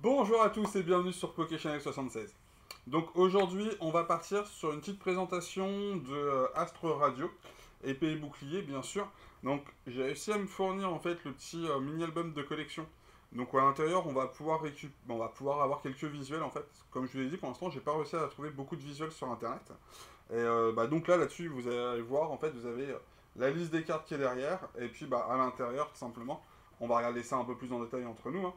Bonjour à tous et bienvenue sur PokéChannel 76. Donc aujourd'hui, on va partir sur une petite présentation de Astre Radio, épée et bouclier bien sûr. Donc j'ai réussi à me fournir en fait le petit mini-album de collection. Donc à l'intérieur, on va pouvoir avoir quelques visuels en fait. Comme je vous l'ai dit, pour l'instant, j'ai pas réussi à trouver beaucoup de visuels sur internet. Et donc là-dessus, vous allez voir en fait, vous avez la liste des cartes qui est derrière, et puis à l'intérieur, tout simplement, on va regarder ça un peu plus en détail entre nous, hein.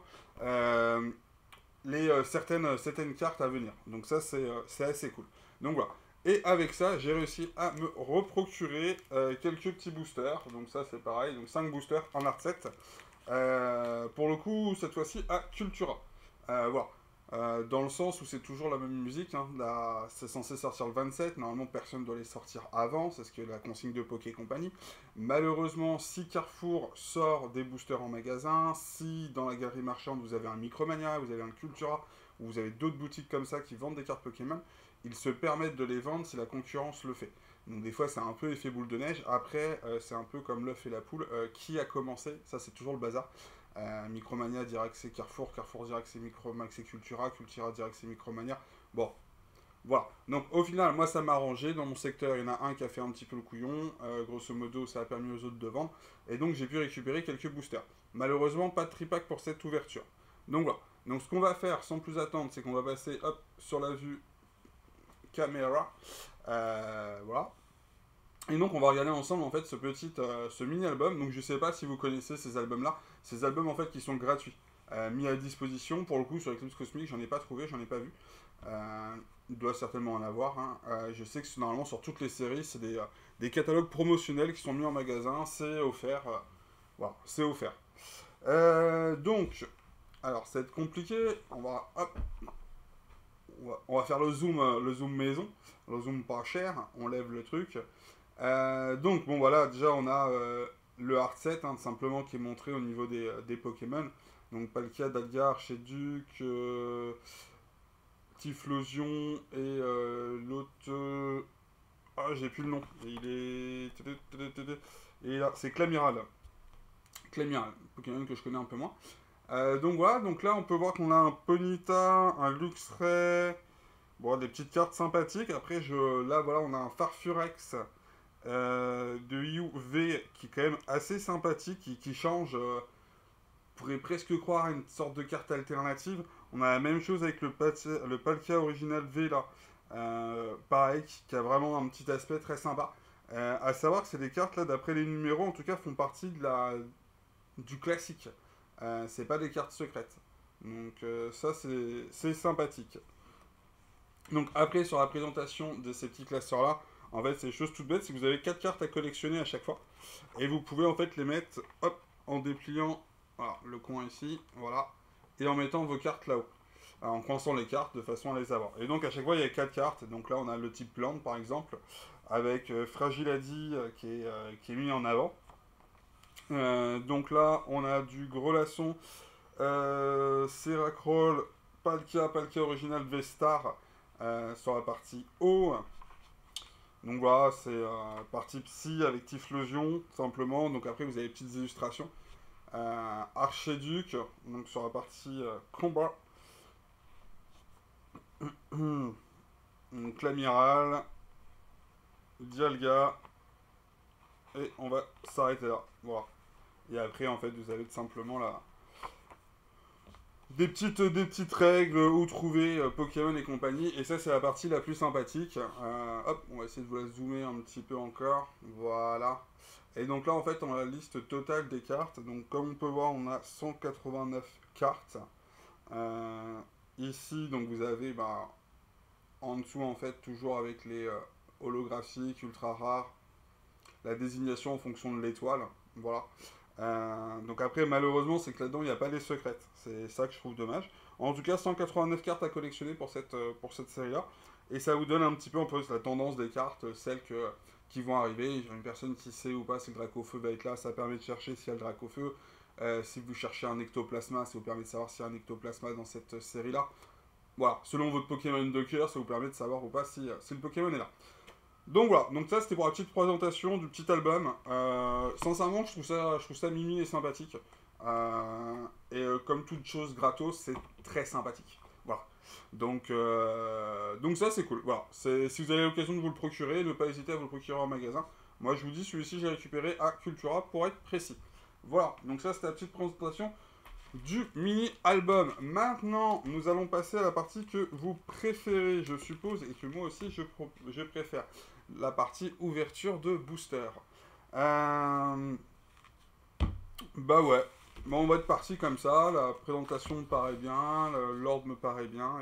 Certaines cartes à venir. Donc ça, c'est assez cool. Donc voilà. Et avec ça, j'ai réussi à me reprocurer quelques petits boosters. Donc ça, c'est pareil. Donc 5 boosters en art set. Pour le coup, cette fois-ci à Cultura. Voilà. Dans le sens où c'est toujours la même musique, hein. Là, c'est censé sortir le 27. Normalement, personne ne doit les sortir avant. C'est ce que la consigne de Poké Company. Malheureusement, si Carrefour sort des boosters en magasin, si dans la galerie marchande vous avez un Micromania, vous avez un Cultura, ou vous avez d'autres boutiques comme ça qui vendent des cartes Pokémon, ils se permettent de les vendre si la concurrence le fait. Donc des fois c'est un peu effet boule de neige. Après c'est un peu comme l'œuf et la poule. Qui a commencé? Ça c'est toujours le bazar. Micromania dirait que c'est Carrefour, Carrefour dirait que c'est Micromax et Cultura, Cultura dirait que c'est Micromania. Bon, voilà. Donc au final, moi ça m'a arrangé. Dans mon secteur, il y en a un qui a fait un petit peu le couillon. Grosso modo, ça a permis aux autres de vendre. Et donc j'ai pu récupérer quelques boosters. Malheureusement, pas de tripack pour cette ouverture. Donc voilà. Donc ce qu'on va faire sans plus attendre, c'est qu'on va passer hop sur la vue caméra. Voilà. Et donc on va regarder ensemble en fait ce mini album. Donc je sais pas si vous connaissez ces albums là. Ces albums en fait qui sont gratuits, mis à disposition. Pour le coup sur Eclipse Cosmic j'en ai pas trouvé, j'en ai pas vu. Il doit certainement en avoir, hein. Je sais que normalement sur toutes les séries c'est des catalogues promotionnels qui sont mis en magasin. C'est offert. Voilà, c'est offert. Donc alors ça va être compliqué. On va faire le zoom maison, le zoom pas cher. On lève le truc. Donc, bon, voilà, déjà, on a le hard set, hein, tout simplement, qui est montré au niveau des Pokémon. Donc, Palkia, Dalga, Archiduc, Typhlosion et l'autre. Ah, j'ai plus le nom. Il est. Et là, c'est Clamiral. Clamiral, Pokémon que je connais un peu moins. Donc, voilà, donc là, on peut voir qu'on a un Ponyta, un Luxray. Bon, des petites cartes sympathiques. Après, là, voilà, on a un Farfurex de UV qui est quand même assez sympathique, qui change. On pourrait presque croire à une sorte de carte alternative. On a la même chose avec le Palkia original V là. Pareil, qui a vraiment un petit aspect très sympa. À savoir que c'est des cartes là, d'après les numéros, en tout cas, font partie du classique. C'est pas des cartes secrètes. Donc ça, c'est sympathique. Donc après, sur la présentation de ces petits classeurs là, en fait, c'est des choses toutes bêtes, c'est que vous avez 4 cartes à collectionner à chaque fois. Et vous pouvez en fait les mettre, hop, en dépliant voilà, le coin ici, voilà, et en mettant vos cartes là-haut. En coinçant les cartes de façon à les avoir. Et donc à chaque fois, il y a 4 cartes. Donc là, on a le type plante par exemple, avec Fragilady qui est mis en avant. Donc là, on a du Grellasson, Seracroll, Palkia original V-Star sur la partie haut. Donc voilà, c'est partie psy avec Typhlosion, simplement. Donc après, vous avez des petites illustrations. Archiduc, donc sur la partie combat. Donc l'amiral, Dialga, et on va s'arrêter là. Voilà. Et après, en fait, vous avez tout simplement là des petites règles où trouver Pokémon et compagnie. Et ça, c'est la partie la plus sympathique. Hop, on va essayer de vous la zoomer un petit peu encore. Voilà. Et donc là, en fait, on a la liste totale des cartes. Donc, comme on peut voir, on a 189 cartes. Ici, donc, vous avez en dessous, en fait, toujours avec les holographiques, ultra rares, la désignation en fonction de l'étoile. Voilà. Donc après, malheureusement, c'est que là-dedans, il n'y a pas les secrètes. C'est ça que je trouve dommage. En tout cas, 189 cartes à collectionner pour cette série-là. Et ça vous donne un petit peu en plus la tendance des cartes, qui vont arriver. Une personne qui sait ou pas si le Dracofeu va être là, ça permet de chercher s'il y a le Dracofeu. Si vous cherchez un Ectoplasma, ça vous permet de savoir s'il y a un Ectoplasma dans cette série-là. Voilà, selon votre Pokémon de cœur, ça vous permet de savoir ou pas si le Pokémon est là. Donc voilà, donc ça c'était pour la petite présentation du petit album. Sincèrement, je trouve ça mimi et sympathique. Comme toute chose gratos, c'est très sympathique. Voilà. Donc ça, c'est cool. Voilà. Si vous avez l'occasion de vous le procurer, ne pas hésiter à vous le procurer en magasin. Moi, je vous dis, celui-ci, j'ai récupéré à Cultura pour être précis. Voilà. Donc ça, c'était la petite présentation du mini-album. Maintenant, nous allons passer à la partie que vous préférez, je suppose, et que moi aussi, je préfère. La partie ouverture de booster. Bah ouais. Bon, on va être parti comme ça. La présentation me paraît bien, l'ordre me paraît bien,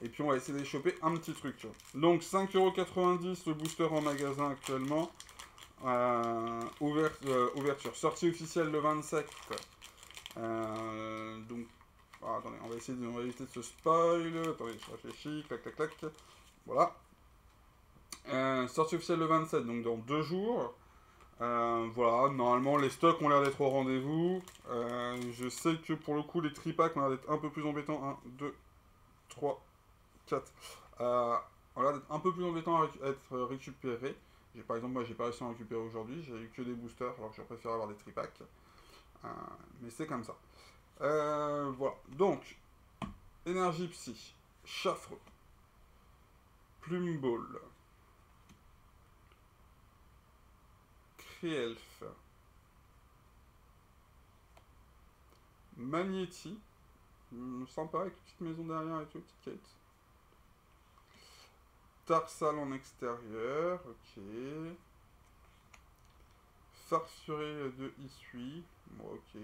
et puis on va essayer de choper un petit truc. Donc 5,90€ le booster en magasin actuellement. Ouverture. Sortie officielle le 27. Donc, attendez, on va éviter de se spoil. Attendez, je réfléchis. Clac, clac, clac. Voilà. Sortie officielle le 27, donc dans 2 jours. Voilà, normalement les stocks ont l'air d'être au rendez-vous. Je sais que pour le coup les tripacks ont l'air d'être un peu plus embêtants. 1, 2, 3, 4. Ont l'air d'être un peu plus embêtants à être récupérés. Par exemple, moi j'ai pas réussi à en récupérer aujourd'hui, j'ai eu que des boosters alors que je préfère avoir des tripacks. Mais c'est comme ça. Voilà, donc énergie psy, Chaffre, Plume Ball, Krielf, Magnéti, sympa avec une petite maison derrière et tout, petite quête. Tarsal en extérieur, ok. Farsuré de Issui, bon, ok.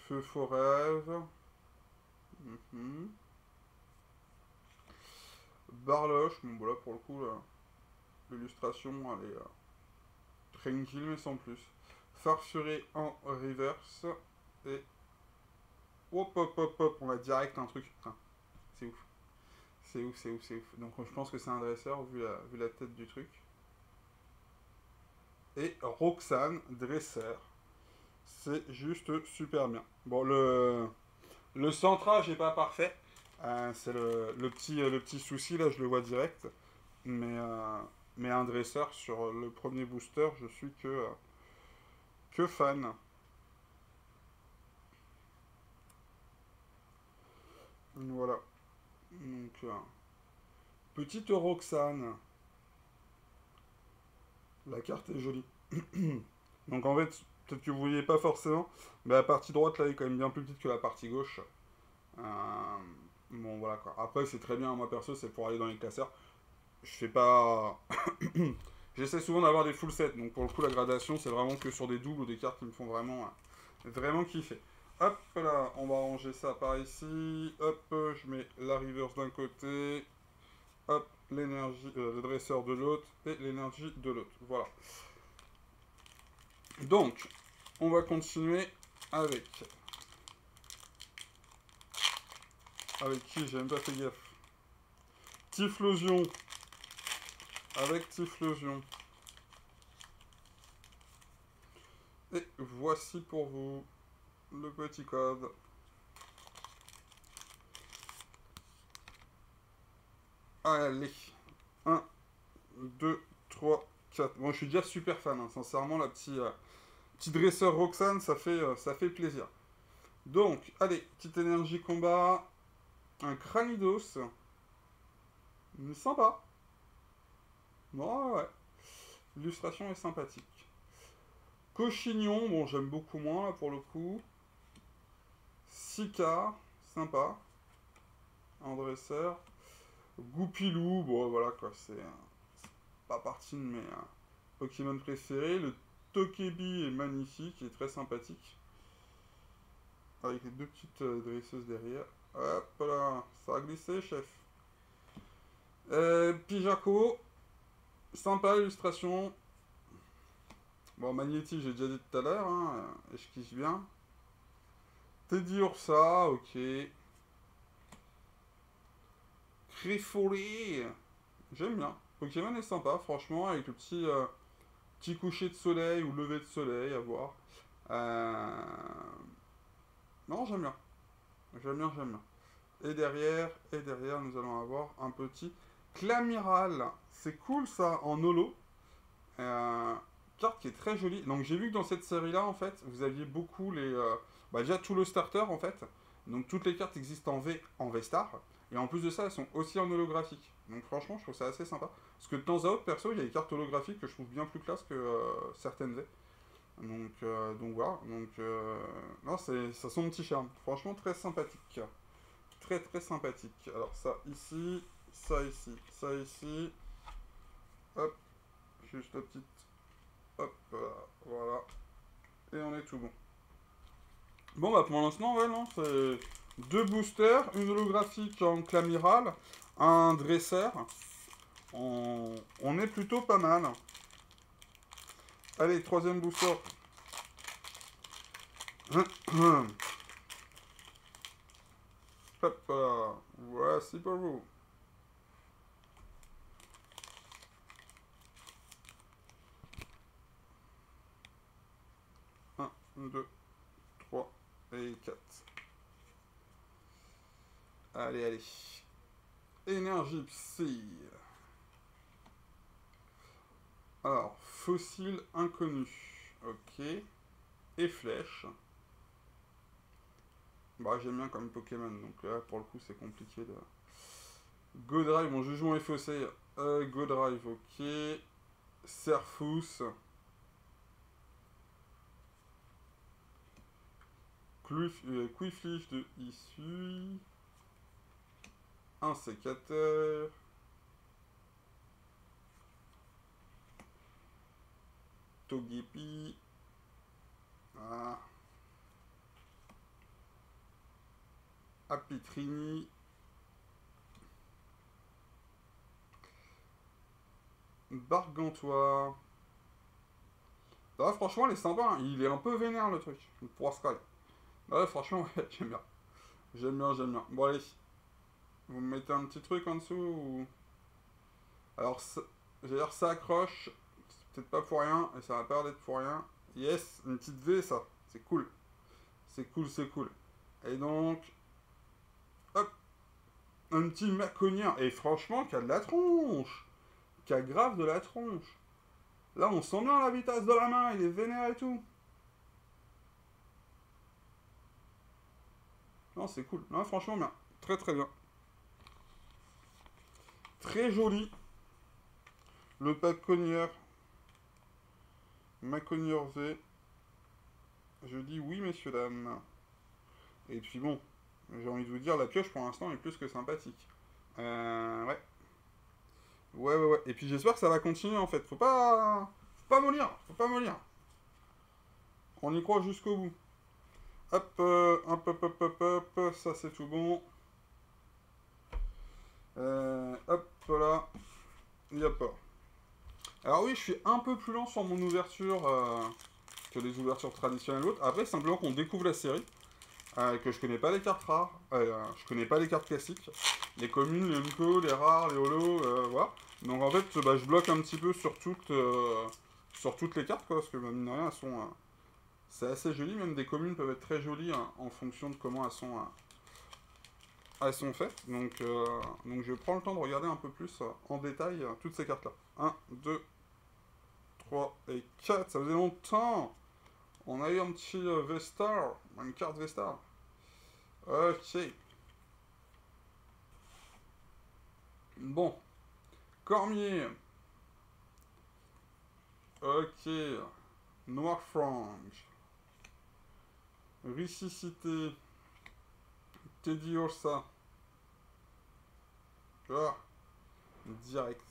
Feu Forève. Barloche, bon voilà pour le coup l'illustration elle est tranquille mais sans plus. Farsuré en reverse et hop hop hop hop, on a direct un truc. Putain, c'est ouf. C'est ouf, c'est ouf, c'est ouf. Donc je pense que c'est un dresseur vu la tête du truc. Et Roxane, dresseur. C'est juste super bien. Bon, le centrage n'est pas parfait. C'est le petit souci, là, je le vois direct. Mais un dresseur sur le premier booster, je suis que fan. Voilà. Donc, petite Roxane. La carte est jolie. Donc en fait, peut-être que vous ne voyez pas forcément, mais la partie droite là est quand même bien plus petite que la partie gauche. Bon voilà quoi. Après c'est très bien, moi perso c'est pour aller dans les classeurs. Je fais pas... J'essaie souvent d'avoir des full sets, donc pour le coup la gradation c'est vraiment que sur des doubles ou des cartes qui me font vraiment kiffer. Hop là, on va ranger ça par ici. Hop, je mets la reverse d'un côté. Hop, l'énergie, le dresseur de l'autre et l'énergie de l'autre. Voilà. Donc, on va continuer avec qui j'ai même pas fait gaffe. Typhlosion. Avec Typhlosion. Et voici pour vous le petit code. Allez. 1, 2, 3, 4. Bon, je suis déjà super fan, hein. Sincèrement, la petit dresseur Roxane, ça fait plaisir. Donc, allez, petite énergie combat. Un Cranidos. Sympa. Bon, ouais. L'illustration est sympathique. Cochignon, bon, j'aime beaucoup moins, là, pour le coup. Sika, sympa. En dresseur. Goupilou, bon, voilà, quoi, c'est pas partie de mes Pokémon préférés. Le Tokebi est magnifique et très sympathique. Avec les deux petites dresseuses derrière. Hop là, ça a glissé, chef. Pijaco, sympa l'illustration. Bon, Magnéti, j'ai déjà dit tout à l'heure, hein, et je kiffe bien. Teddy Ursa, ok. Crifolie, j'aime bien. Pokémon est sympa, franchement, avec le petit coucher de soleil ou lever de soleil, à voir. Non, j'aime bien. J'aime bien, j'aime bien. Et derrière, nous allons avoir un petit Clamiral. C'est cool ça, en holo. Carte qui est très jolie. Donc j'ai vu que dans cette série-là, en fait, vous aviez beaucoup Bah déjà, tout le starter, en fait. Donc, toutes les cartes existent en V-Star. Et en plus de ça, elles sont aussi en holographique. Donc, franchement, je trouve ça assez sympa. Parce que de temps à autre, perso, il y a des cartes holographiques que je trouve bien plus classe que certaines V. Donc voilà. Non, ça son petit charme. Franchement, très sympathique. Très très sympathique. Alors, ça ici, ça ici, ça ici. Hop, juste la petite. Hop, voilà. Et on est tout bon. Bon, bah pour l'instant, ouais, non, c'est 2 boosters, une holographique en clamiral, un dresseur. On est plutôt pas mal. Allez, 3e booster. Hop là, voici pour vous. Un, 2, 3 et 4. Allez, allez. Énergie psy. Alors, fossile inconnu. Ok. Et flèche. Bah, j'aime bien comme Pokémon, donc là, pour le coup, c'est compliqué de... Go Drive, bon, je joue en FOC. Go Drive, ok. Serfous. Quifliche de issue. Un sécateur. Togepi. Ah. Apitrini. Bargantois. Là, franchement, il est sympa. Hein. Il est un peu vénère, le truc. Pour Sky. Là, franchement, ouais, j'aime bien. J'aime bien, j'aime bien. Bon, allez. Vous me mettez un petit truc en dessous ou... Alors, j'allais dire, ça accroche. C'est peut-être pas pour rien. Et ça va pas d'être pour rien. Yes, une petite V, ça. C'est cool. C'est cool, c'est cool. Et donc... Hop. Un petit Maconien. Et franchement, qui a de la tronche. Qui a grave de la tronche. Là, on sent bien la vitesse de la main. Il est vénère et tout. Non, c'est cool. Non, franchement, bien. Très, très bien. Très joli. Le Maconier V. Je dis oui, messieurs, dames. Et puis bon, j'ai envie de vous dire, la pioche pour l'instant est plus que sympathique. Ouais. Ouais. Et puis j'espère que ça va continuer en fait. Faut pas mollir. Faut pas mollir. On y croit jusqu'au bout. Hop, hop. Ça c'est tout bon. Hop là. Il n'y a pas. Alors oui, je suis un peu plus lent sur mon ouverture que les ouvertures traditionnelles autres. Après, simplement qu'on découvre la série. Que je connais pas les cartes rares, je connais pas les cartes classiques, les communes, les unicos, les rares, les holos, voilà. Donc en fait, bah, je bloque un petit peu sur toutes les cartes, quoi, parce que bah, mine de rien, elles sont, c'est assez joli, même des communes peuvent être très jolies hein, en fonction de comment elles sont faites. Donc je prends le temps de regarder un peu plus en détail toutes ces cartes-là. 1, 2, 3 et 4, ça faisait longtemps. On a eu un petit V-Star, une carte V-Star. Ok. Bon. Cormier. Ok. Noirfrange. Ressuscité. Teddy Ursa. Ah. Direct.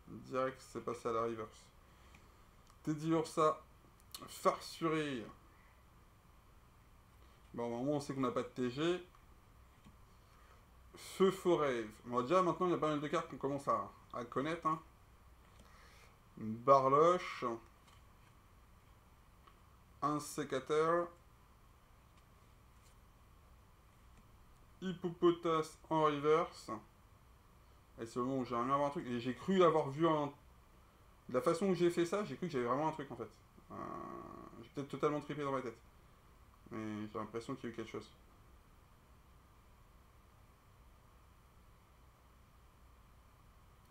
Direct, c'est passé à la reverse. Teddy Ursa. Farsuré. Bon, au moment on sait qu'on n'a pas de TG. Feu Forêt. Bon, déjà, maintenant, il y a pas mal de cartes qu'on commence à connaître. Hein. Barloche. Un sécateur. Hippopotas en reverse. Et c'est le moment où j'aimerais bien avoir un truc. Et j'ai cru avoir vu un... De la façon où j'ai fait ça, j'ai cru que j'avais vraiment un truc, en fait. J'ai peut-être totalement trippé dans ma tête. Mais j'ai l'impression qu'il y a eu quelque chose.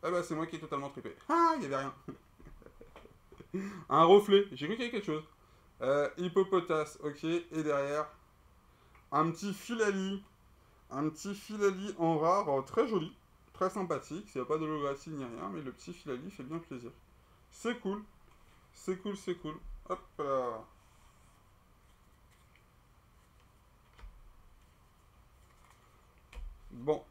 Ah bah c'est moi qui ai totalement trippé. Ah, il n'y avait rien. Un reflet. J'ai cru qu'il y avait quelque chose. Hippopotas, ok. Et derrière, Un petit Filali. Un petit Filali en rare, très joli. Très sympathique. Il n'y a pas d'holographie ni rien, mais le petit Filali fait bien plaisir. C'est cool. C'est cool, c'est cool. Hop là. Bon.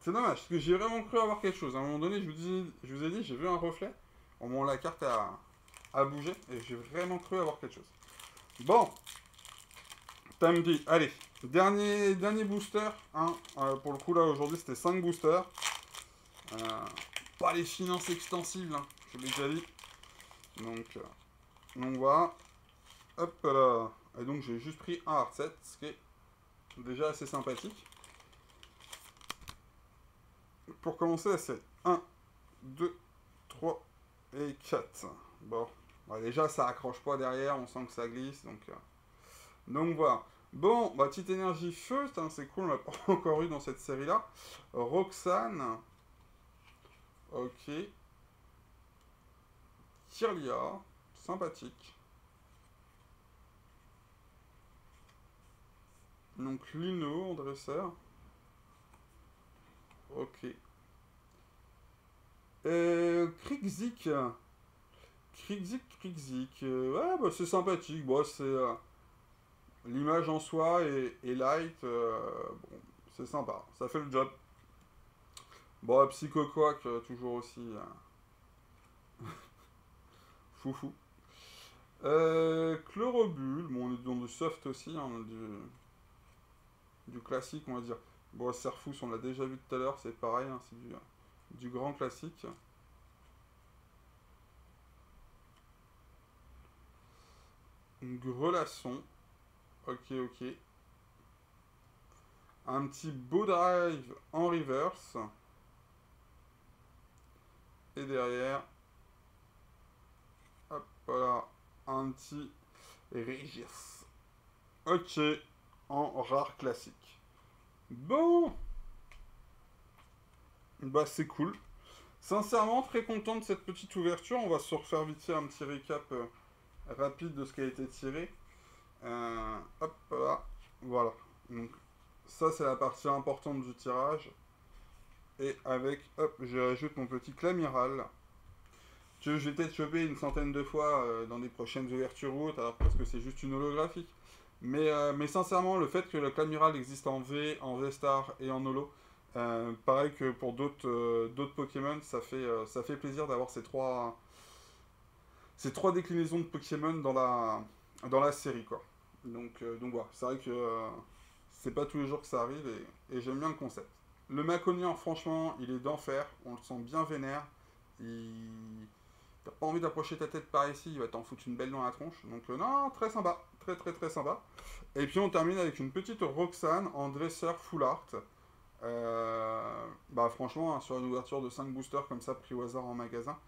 C'est dommage, parce que j'ai vraiment cru avoir quelque chose. À un moment donné, je vous ai dit, j'ai vu un reflet. Au moment où la carte a bougé, et j'ai vraiment cru avoir quelque chose. Bon. Samedi, allez. Dernier booster. Hein. Pour le coup, là, aujourd'hui, c'était 5 boosters. Pas les finances extensibles, hein, je l'ai déjà dit. Donc voilà. Hop là. Et donc, j'ai juste pris un hard set, ce qui est déjà assez sympathique. Pour commencer la série. 1, 2, 3 et 4. Bon. Bah, déjà, ça accroche pas derrière, on sent que ça glisse. Donc voilà. Bon, bah, petite énergie feu, c'est cool, on l'a pas encore eu dans cette série-là. Roxane. Ok. Kirlia. Sympathique. Donc Lino en dresseur. Ok. Krikzik. Krikzik. Ouais, bah, c'est sympathique. Bon, c'est l'image en soi est light. Bon, c'est sympa. Ça fait le job. Bon, Psycho Quack, toujours aussi foufou. Chlorobule. Bon, on est dans du soft aussi. Hein, du classique, on va dire. Bon, Serfous, on l'a déjà vu tout à l'heure. C'est pareil. Hein, c'est du grand classique. Grelasson. Ok, ok. Un petit beau drive en reverse. Et derrière, hop là, un petit Régis. Ok, en rare classique. Bon, bah c'est cool. Sincèrement, très content de cette petite ouverture. On va se refaire vite fait un petit récap rapide de ce qui a été tiré. Hop là, voilà. Donc, ça, c'est la partie importante du tirage. Et avec, hop, je rajoute mon petit Clamiral. Je vais peut-être choper une centaine de fois dans les prochaines ouvertures ou autres, alors parce que c'est juste une holographique. Mais sincèrement, le fait que le Clamiral existe en V, en V-Star et en holo, pareil que pour d'autres Pokémon, ça fait plaisir d'avoir ces trois déclinaisons de Pokémon dans la série, quoi. Donc voilà, c'est vrai que c'est pas tous les jours que ça arrive et j'aime bien le concept. Le Maconian, franchement, il est d'enfer, on le sent bien vénère. T'as pas envie d'approcher ta tête par ici, il va t'en foutre une belle dans la tronche. Donc non, très sympa, très très très sympa. Et puis on termine avec une petite Roxane en dresseur full art. Bah franchement, hein, sur une ouverture de 5 boosters comme ça, pris au hasard en magasin,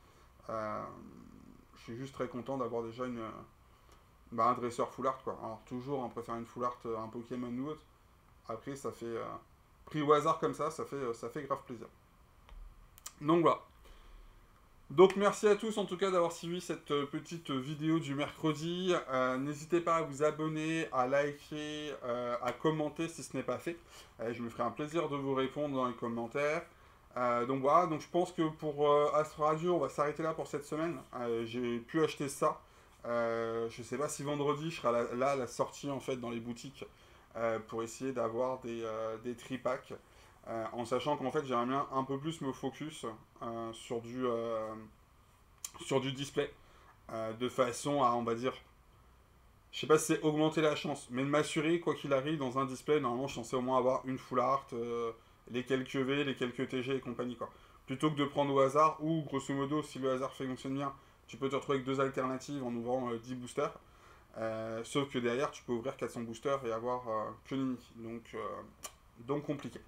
je suis juste très content d'avoir déjà un dresseur full art, quoi. Alors toujours, on préfère une full art, un Pokémon ou autre. Après, ça fait pris au hasard comme ça fait grave plaisir. Donc voilà. Donc merci à tous en tout cas d'avoir suivi cette petite vidéo du mercredi. N'hésitez pas à vous abonner, à liker, à commenter si ce n'est pas fait. Je me ferai un plaisir de vous répondre dans les commentaires. Donc voilà, donc je pense que pour Astro Radio, on va s'arrêter là pour cette semaine. J'ai pu acheter ça. Je sais pas si vendredi je serai là à la sortie en fait dans les boutiques pour essayer d'avoir des tripacks. En sachant qu'en fait j'aimerais bien un peu plus me focus sur du display de façon à, on va dire, je sais pas si c'est augmenter la chance, mais de m'assurer quoi qu'il arrive dans un display, normalement je suis censé au moins avoir une full art, les quelques V, les quelques TG et compagnie, quoi. Plutôt que de prendre au hasard, ou grosso modo si le hasard fonctionne bien, tu peux te retrouver avec 2 alternatives en ouvrant 10 boosters. Sauf que derrière tu peux ouvrir 400 boosters et avoir que Nini. Donc compliqué.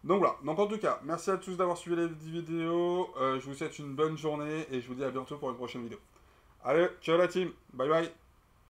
Donc voilà, donc en tout cas, merci à tous d'avoir suivi la vidéo, je vous souhaite une bonne journée et je vous dis à bientôt pour une prochaine vidéo. Allez, ciao la team, bye bye.